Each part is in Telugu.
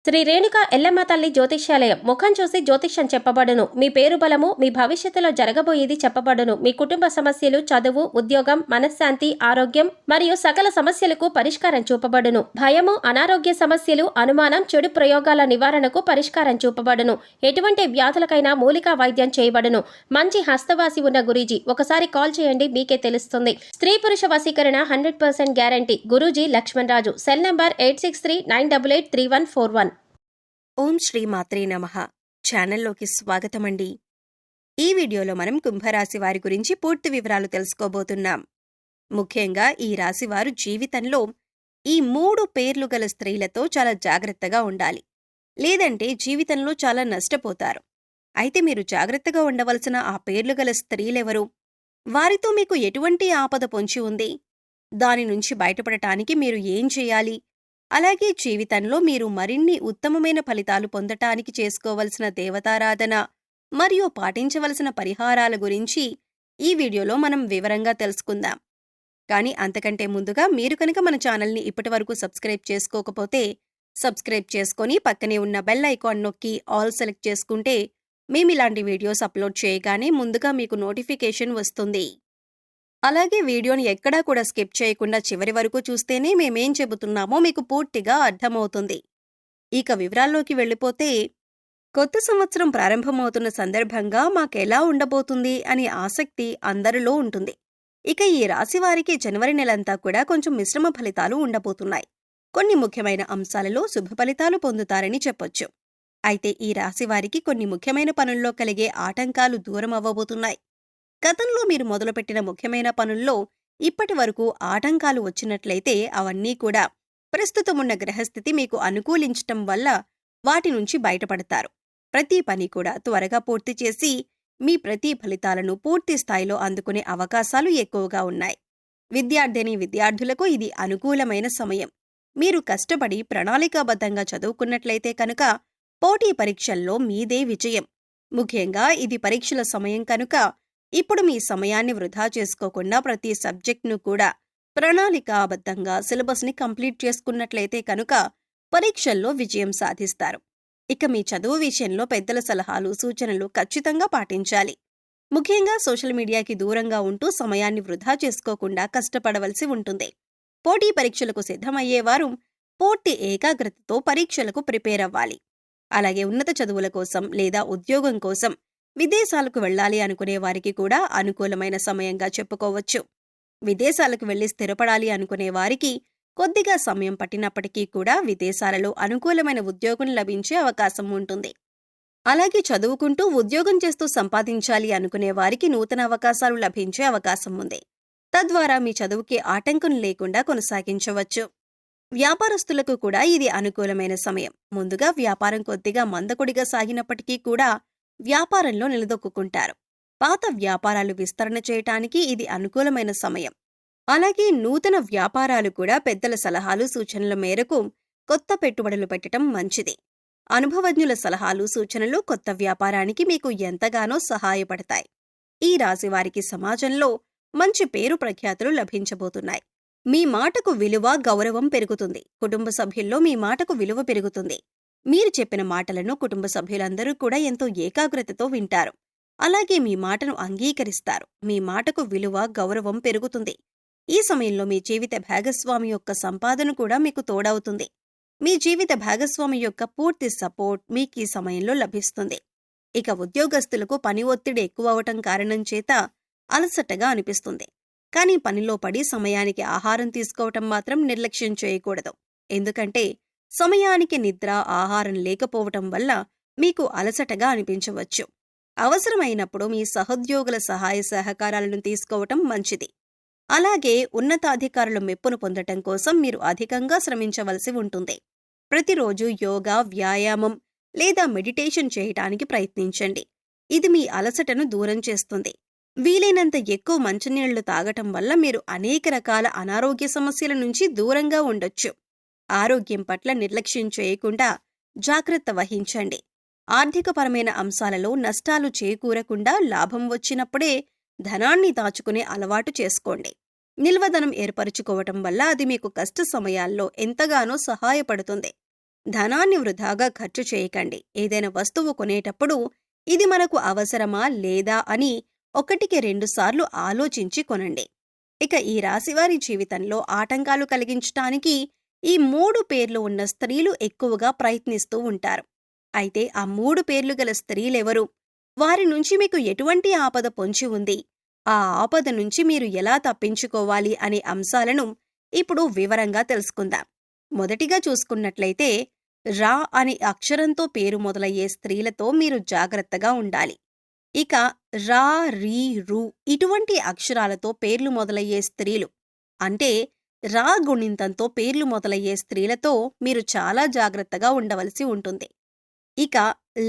శ్రీ రేణుక ఎల్లమ్మ తల్లి జ్యోతిష్యాలయం. ముఖం చూసి జ్యోతిష్యం చెప్పబడును. మీ పేరు బలము, మీ భవిష్యత్తులో జరగబోయేది చెప్పబడును. మీ కుటుంబ సమస్యలు, చదువు, ఉద్యోగం, మనశ్శాంతి, ఆరోగ్యం మరియు సకల సమస్యలకు పరిష్కారం చూపబడును. భయము, అనారోగ్య సమస్యలు, అనుమానం, చెడు ప్రయోగాల నివారణకు పరిష్కారం చూపబడును. ఎటువంటి వ్యాధులకైనా మూలికా వైద్యం చేయబడును. మంచి హస్తవాసి ఉన్న గురూజీ. ఒకసారి కాల్ చేయండి, మీకే తెలుస్తుంది. స్త్రీ పురుష వశీకరణ 100% guarantee. Guruji Laxman Raju. Cell number 8639883141. ఓం శ్రీ మాత్రే నమః. ఛానల్లోకి స్వాగతమండి. ఈ వీడియోలో మనం కుంభరాశి వారి గురించి పూర్తి వివరాలు తెలుసుకోబోతున్నాం. ముఖ్యంగా ఈ రాశివారు జీవితంలో ఈ 3 పేర్లు గల స్త్రీలతో చాలా జాగ్రత్తగా ఉండాలి. లేదంటే జీవితంలో చాలా నష్టపోతారు. అయితే మీరు జాగ్రత్తగా ఉండవలసిన ఆ పేర్లు గల స్త్రీలెవరు? వారితో మీకు ఎటువంటి ఆపద పొంచి ఉంది? దాని నుంచి బయటపడటానికి మీరు ఏం చేయాలి? అలాగే జీవితంలో మీరు మరిన్ని ఉత్తమమైన ఫలితాలు పొందటానికి చేసుకోవలసిన దేవతారాధన మరియు పాటించవలసిన పరిహారాల గురించి ఈ వీడియోలో మనం వివరంగా తెలుసుకుందాం. కానీ అంతకంటే ముందుగా మీరు కనుక మన ఛానల్ని ఇప్పటివరకు సబ్స్క్రైబ్ చేసుకోకపోతే సబ్స్క్రైబ్ చేసుకొని పక్కనే ఉన్న బెల్ ఐకాన్ నొక్కి ఆల్ సెలెక్ట్ చేసుకుంటే మేమిలాంటి వీడియోస్ అప్లోడ్ చేయగానే ముందుగా మీకు నోటిఫికేషన్ వస్తుంది. అలాగే వీడియోని ఎక్కడా కూడా స్కిప్ చేయకుండా చివరి వరకు చూస్తేనే మేమేం చెబుతున్నామో మీకు పూర్తిగా అర్థమవుతుంది. ఇక వివరాల్లోకి వెళ్ళిపోతే, కొత్త సంవత్సరం ప్రారంభమవుతున్న సందర్భంగా మాకెలా ఉండబోతుంది అనే ఆసక్తి అందరిలో ఉంటుంది. ఇక ఈ రాశివారికి జనవరి నెలంతా కూడా కొంచెం మిశ్రమ ఫలితాలు ఉండబోతున్నాయి. కొన్ని ముఖ్యమైన అంశాలలో శుభ ఫలితాలు పొందుతారని చెప్పొచ్చు. అయితే ఈ రాశివారికి కొన్ని ముఖ్యమైన పనుల్లో కలిగే ఆటంకాలు దూరం అవ్వబోతున్నాయి. గతంలో మీరు మొదలుపెట్టిన ముఖ్యమైన పనుల్లో ఇప్పటి వరకు ఆటంకాలు వచ్చినట్లయితే అవన్నీ కూడా ప్రస్తుతమున్న గ్రహస్థితి మీకు అనుకూలించటం వల్ల వాటి నుంచి బయటపడతారు. ప్రతి పని కూడా త్వరగా పూర్తి చేసి మీ ప్రతి ఫలితాలను పూర్తి స్థాయిలో అందుకునే అవకాశాలు ఎక్కువగా ఉన్నాయి. విద్యార్థులకు ఇది అనుకూలమైన సమయం. మీరు కష్టపడి ప్రణాళికాబద్ధంగా చదువుకున్నట్లయితే కనుక పోటీ పరీక్షల్లో మీదే విజయం. ముఖ్యంగా ఇది పరీక్షల సమయం కనుక ఇప్పుడు మీ సమయాన్ని వృధా చేసుకోకుండా ప్రతి సబ్జెక్ట్ను కూడా ప్రణాళికాబద్ధంగా సిలబస్ని కంప్లీట్ చేసుకున్నట్లయితే కనుక పరీక్షల్లో విజయం సాధిస్తారు. ఇక మీ చదువు విషయంలో పెద్దల సలహాలు, సూచనలు ఖచ్చితంగా పాటించాలి. ముఖ్యంగా సోషల్ మీడియాకి దూరంగా ఉంటూ సమయాన్ని వృధా చేసుకోకుండా కష్టపడవలసి ఉంటుంది. పోటీ పరీక్షలకు సిద్ధమయ్యేవారు పూర్తి ఏకాగ్రతతో పరీక్షలకు ప్రిపేర్ అవ్వాలి. అలాగే ఉన్నత చదువుల కోసం లేదా ఉద్యోగం కోసం విదేశాలకు వెళ్లాలి అనుకునే వారికి కూడా అనుకూలమైన సమయంగా చెప్పుకోవచ్చు. విదేశాలకు వెళ్లి స్థిరపడాలి అనుకునే వారికి కొద్దిగా సమయం పట్టినప్పటికీ కూడా విదేశాలలో అనుకూలమైన ఉద్యోగం లభించే అవకాశం ఉంటుంది. అలాగే చదువుకుంటూ ఉద్యోగం చేస్తూ సంపాదించాలి అనుకునే వారికి నూతన అవకాశాలు లభించే అవకాశం ఉంది. తద్వారా మీ చదువుకి ఆటంకం లేకుండా కొనసాగించవచ్చు. వ్యాపారస్తులకు కూడా ఇది అనుకూలమైన సమయం. ముందుగా వ్యాపారం కొద్దిగా మందకొడిగా సాగినప్పటికీ కూడా వ్యాపారంలో నిలదొక్కుంటారు. పాత వ్యాపారాలు విస్తరణ చేయటానికి ఇది అనుకూలమైన సమయం. అలాగే నూతన వ్యాపారాలు కూడా పెద్దల సలహాలు, సూచనల మేరకు కొత్త పెట్టుబడులు పెట్టడం మంచిది. అనుభవజ్ఞుల సలహాలు, సూచనలు కొత్త వ్యాపారానికి మీకు ఎంతగానో సహాయపడతాయి. ఈ రాశివారికి సమాజంలో మంచి పేరు ప్రఖ్యాతులు లభించబోతున్నాయి. మీ మాటకు విలువ, గౌరవం పెరుగుతుంది. కుటుంబ సభ్యుల్లో మీ మాటకు విలువ పెరుగుతుంది. మీరు చెప్పిన మాటలను కుటుంబ సభ్యులందరూ కూడా ఎంతో ఏకాగ్రతతో వింటారు. అలాగే మీ మాటను అంగీకరిస్తారు. మీ మాటకు విలువ, గౌరవం పెరుగుతుంది. ఈ సమయంలో మీ జీవిత భాగస్వామి యొక్క సంపాదన కూడా మీకు తోడవుతుంది. మీ జీవిత భాగస్వామి యొక్క పూర్తి సపోర్ట్ మీకు ఈ సమయంలో లభిస్తుంది. ఇక ఉద్యోగస్తులకు పని ఒత్తిడి ఎక్కువ అవటం కారణం చేత అలసటగా అనిపిస్తుంది. కానీ పనిలో పడి సమయానికి ఆహారం తీసుకోవటం మాత్రం నిర్లక్ష్యం చేయకూడదు. ఎందుకంటే సమయానికి నిద్ర, ఆహారం లేకపోవటం వల్ల మీకు అలసటగా అనిపించవచ్చు. అవసరమైనప్పుడు మీ సహోద్యోగుల సహాయ సహకారాలను తీసుకోవటం మంచిది. అలాగే ఉన్నతాధికారుల మెప్పును పొందటం కోసం మీరు అధికంగా శ్రమించవలసి ఉంటుంది. ప్రతిరోజు యోగా, వ్యాయామం లేదా మెడిటేషన్ చేయటానికి ప్రయత్నించండి. ఇది మీ అలసటను దూరం చేస్తుంది. వీలైనంత ఎక్కువ మంచినీళ్లు తాగటం వల్ల మీరు అనేక రకాల అనారోగ్య సమస్యల నుంచి దూరంగా ఉండొచ్చు. ఆరోగ్యం పట్ల నిర్లక్ష్యం చేయకుండా జాగ్రత్త వహించండి. ఆర్థికపరమైన అంశాలలో నష్టాలు చేకూరకుండా లాభం వచ్చినప్పుడే ధనాన్ని దాచుకునే అలవాటు చేసుకోండి. నిల్వధనం ఏర్పరుచుకోవటం వల్ల అది మీకు కష్ట సమయాల్లో ఎంతగానో సహాయపడుతుంది. ధనాన్ని వృధాగా ఖర్చు చేయకండి. ఏదైనా వస్తువు కొనేటప్పుడు ఇది మనకు అవసరమా లేదా అని 1-2 సార్లు ఆలోచించి కొనండి. ఇక ఈ రాశివారి జీవితంలో ఆటంకాలు కలిగించటానికి ఈ 3 పేర్లు ఉన్న స్త్రీలు ఎక్కువగా ప్రయత్నిస్తూ ఉంటారు. అయితే ఆ 3 పేర్లు గల స్త్రీలెవరు? వారి నుంచి మీకు ఎటువంటి ఆపద పొంచి ఉంది? ఆ ఆపద నుంచి మీరు ఎలా తప్పించుకోవాలి అనే అంశాలను ఇప్పుడు వివరంగా తెలుసుకుందాం. మొదటిగా చూసుకున్నట్లయితే రా అనే అక్షరంతో పేరు మొదలయ్యే స్త్రీలతో మీరు జాగ్రత్తగా ఉండాలి. ఇక రా, రీ, రు ఇటువంటి అక్షరాలతో పేర్లు మొదలయ్యే స్త్రీలు అంటే రా గుణింతంతో పేర్లు మొదలయ్యే స్త్రీలతో మీరు చాలా జాగ్రత్తగా ఉండవలసి ఉంటుంది. ఇక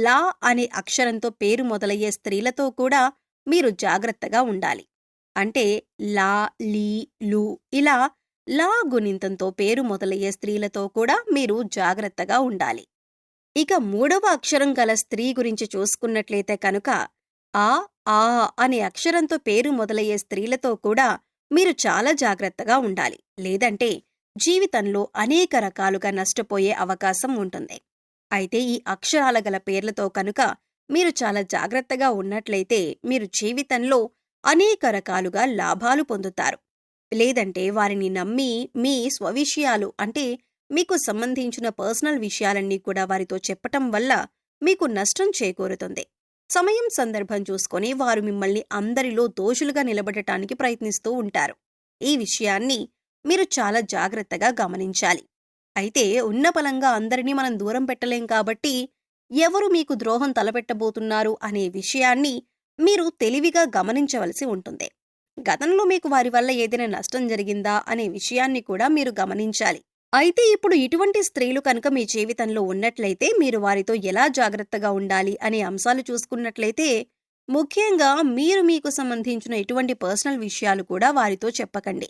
లా అనే అక్షరంతో పేరు మొదలయ్యే స్త్రీలతో కూడా మీరు జాగ్రత్తగా ఉండాలి. అంటే లా, లీ, లు ఇలా లా గుణింతంతో పేరు మొదలయ్యే స్త్రీలతో కూడా మీరు జాగ్రత్తగా ఉండాలి. ఇక 3వ అక్షరం గల స్త్రీ గురించి చూసుకున్నట్లయితే కనుక ఆ, ఆ అనే అక్షరంతో పేరు మొదలయ్యే స్త్రీలతో కూడా మీరు చాలా జాగ్రత్తగా ఉండాలి. లేదంటే జీవితంలో అనేక రకాలుగా నష్టపోయే అవకాశం ఉంటుంది. అయితే ఈ అక్షరాల గల పేర్లతో కనుక మీరు చాలా జాగ్రత్తగా ఉన్నట్లయితే మీరు జీవితంలో అనేక రకాలుగా లాభాలు పొందుతారు. లేదంటే వారిని నమ్మి మీ స్వవిషయాలు అంటే మీకు సంబంధించిన పర్సనల్ విషయాలన్నీ కూడా వారితో చెప్పటం వల్ల మీకు నష్టం చేకూరుతుంది. సమయం సందర్భం చూసుకొని వారు మిమ్మల్ని అందరిలో దోషులుగా నిలబడటానికి ప్రయత్నిస్తూ ఉంటారు. ఈ విషయాన్ని మీరు చాలా జాగ్రత్తగా గమనించాలి. అయితే ఉన్న బలంగా అందరినీ మనం దూరం పెట్టలేం కాబట్టి ఎవరు మీకు ద్రోహం తలపెట్టబోతున్నారు అనే విషయాన్ని మీరు తెలివిగా గమనించవలసి ఉంటుంది. గతంలో మీకు వారి వల్ల ఏదైనా నష్టం జరిగిందా అనే విషయాన్ని కూడా మీరు గమనించాలి. అయితే ఇప్పుడు ఇటువంటి స్త్రీలు కనుక మీ జీవితంలో ఉన్నట్లయితే మీరు వారితో ఎలా జాగ్రత్తగా ఉండాలి అనే అంశాలు చూసుకున్నట్లయితే ముఖ్యంగా మీరు మీకు సంబంధించిన ఎటువంటి పర్సనల్ విషయాలు కూడా వారితో చెప్పకండి.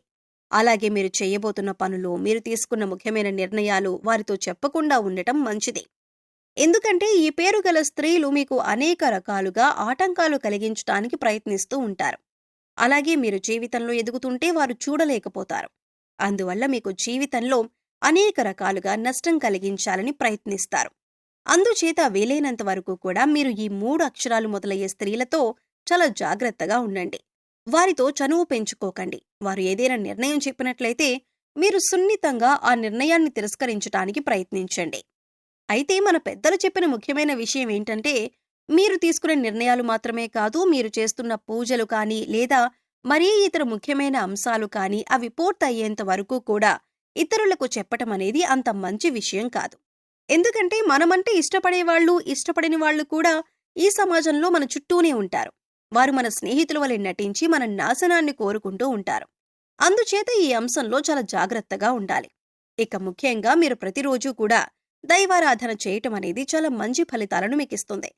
అలాగే మీరు చేయబోతున్న పనులు, మీరు తీసుకున్న ముఖ్యమైన నిర్ణయాలు వారితో చెప్పకుండా ఉండటం మంచిది. ఎందుకంటే ఈ పేరు గల స్త్రీలు మీకు అనేక రకాలుగా ఆటంకాలు కలిగించడానికి ప్రయత్నిస్తూ ఉంటారు. అలాగే మీరు జీవితంలో ఎదుగుతుంటే వారు చూడలేకపోతారు. అందువల్ల మీకు జీవితంలో అనేక రకాలుగా నష్టం కలిగించాలని ప్రయత్నిస్తారు. అందుచేత వీలైనంత వరకు కూడా మీరు ఈ 3 అక్షరాలు మొదలయ్యే స్త్రీలతో చాలా జాగ్రత్తగా ఉండండి. వారితో చనువు పెంచుకోకండి. వారు ఏదైనా నిర్ణయం చెప్పినట్లయితే మీరు సున్నితంగా ఆ నిర్ణయాన్ని తిరస్కరించడానికి ప్రయత్నించండి. అయితే మన పెద్దలు చెప్పిన ముఖ్యమైన విషయం ఏంటంటే మీరు తీసుకునే నిర్ణయాలు మాత్రమే కాదు, మీరు చేస్తున్న పూజలు కానీ లేదా మరీ ఇతర ముఖ్యమైన అంశాలు కానీ అవి పూర్తయ్యేంత వరకు కూడా ఇతరులకు చెప్పటం అనేది అంత మంచి విషయం కాదు. ఎందుకంటే మనమంటే ఇష్టపడేవాళ్ళు, ఇష్టపడని వాళ్ళు కూడా ఈ సమాజంలో మన చుట్టూనే ఉంటారు. వారు మన స్నేహితుల వలె నటించి మన నాశనాన్ని కోరుకుంటూ ఉంటారు. అందుచేత ఈ అంశంలో చాలా జాగ్రత్తగా ఉండాలి. ఇక ముఖ్యంగా మీరు ప్రతిరోజు కూడా దైవారాధన చేయటం అనేది చాలా మంచి ఫలితాలను మీకిస్తుంది.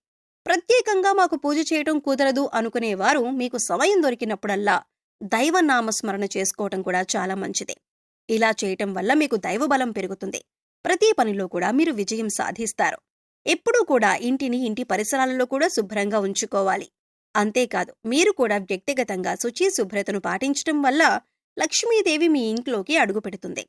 ప్రత్యేకంగా మాకు పూజ చేయటం కుదరదు అనుకునేవారు మీకు సమయం దొరికినప్పుడల్లా దైవనామస్మరణ చేసుకోవటం కూడా చాలా మంచిది. ఇలా చేయటం వల్ల మీకు దైవబలం పెరుగుతుంది. ప్రతి పనిలో కూడా మీరు విజయం సాధిస్తారు. ఎప్పుడూ కూడా ఇంటిని, ఇంటి పరిసరాలలో కూడా శుభ్రంగా ఉంచుకోవాలి. అంతేకాదు మీరు కూడా వ్యక్తిగతంగా శుచి, శుభ్రతను పాటించటం వల్ల లక్ష్మీదేవి మీ ఇంట్లోకి అడుగుపెడుతుంది.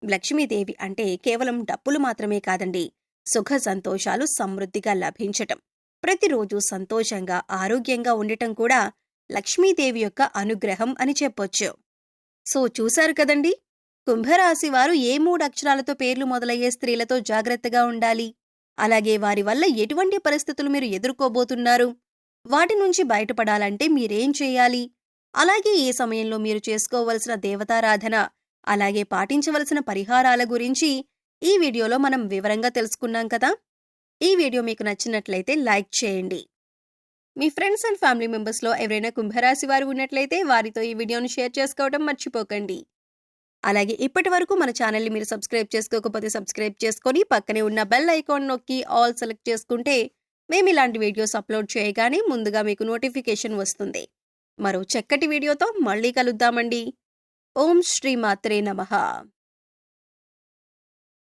లక్ష్మీదేవి అంటే కేవలం డబ్బులు మాత్రమే కాదండి, సుఖ సంతోషాలు సమృద్ధిగా లభించటం, ప్రతిరోజు సంతోషంగా, ఆరోగ్యంగా ఉండటం కూడా లక్ష్మీదేవి యొక్క అనుగ్రహం అని చెప్పొచ్చు. సో చూశారు కదండి, కుంభరాశి వారు ఏ 3 అక్షరాలతో పేర్లు మొదలయ్యే స్త్రీలతో జాగ్రత్తగా ఉండాలి, అలాగే వారి వల్ల ఎటువంటి పరిస్థితులు మీరు ఎదుర్కోబోతున్నారు, వాటి నుంచి బయటపడాలంటే మీరేం చేయాలి, అలాగే ఏ సమయంలో మీరు చేసుకోవలసిన దేవతారాధన, అలాగే పాటించవలసిన పరిహారాల గురించి ఈ వీడియోలో మనం వివరంగా తెలుసుకున్నాం కదా. ఈ వీడియో మీకు నచ్చినట్లయితే లైక్ చేయండి. మీ ఫ్రెండ్స్ అండ్ ఫ్యామిలీ మెంబర్స్లో ఎవరైనా కుంభరాశి వారు ఉన్నట్లయితే వారితో ఈ వీడియోను షేర్ చేసుకోవడం మర్చిపోకండి. అలాగే ఇప్పటి వరకు మన ఛానల్ని మీరు సబ్స్క్రైబ్ చేసుకోకపోతే సబ్స్క్రైబ్ చేసుకొని పక్కనే ఉన్న బెల్ ఐకాన్ నొక్కి ఆల్ సెలెక్ట్ చేసుకుంటే మేము ఇలాంటి వీడియోస్ అప్లోడ్ చేయగానే ముందుగా మీకు నోటిఫికేషన్ వస్తుంది. మరో చక్కటి వీడియోతో మళ్ళీ కలుద్దామండి. ఓం శ్రీ మాత్రే నమః.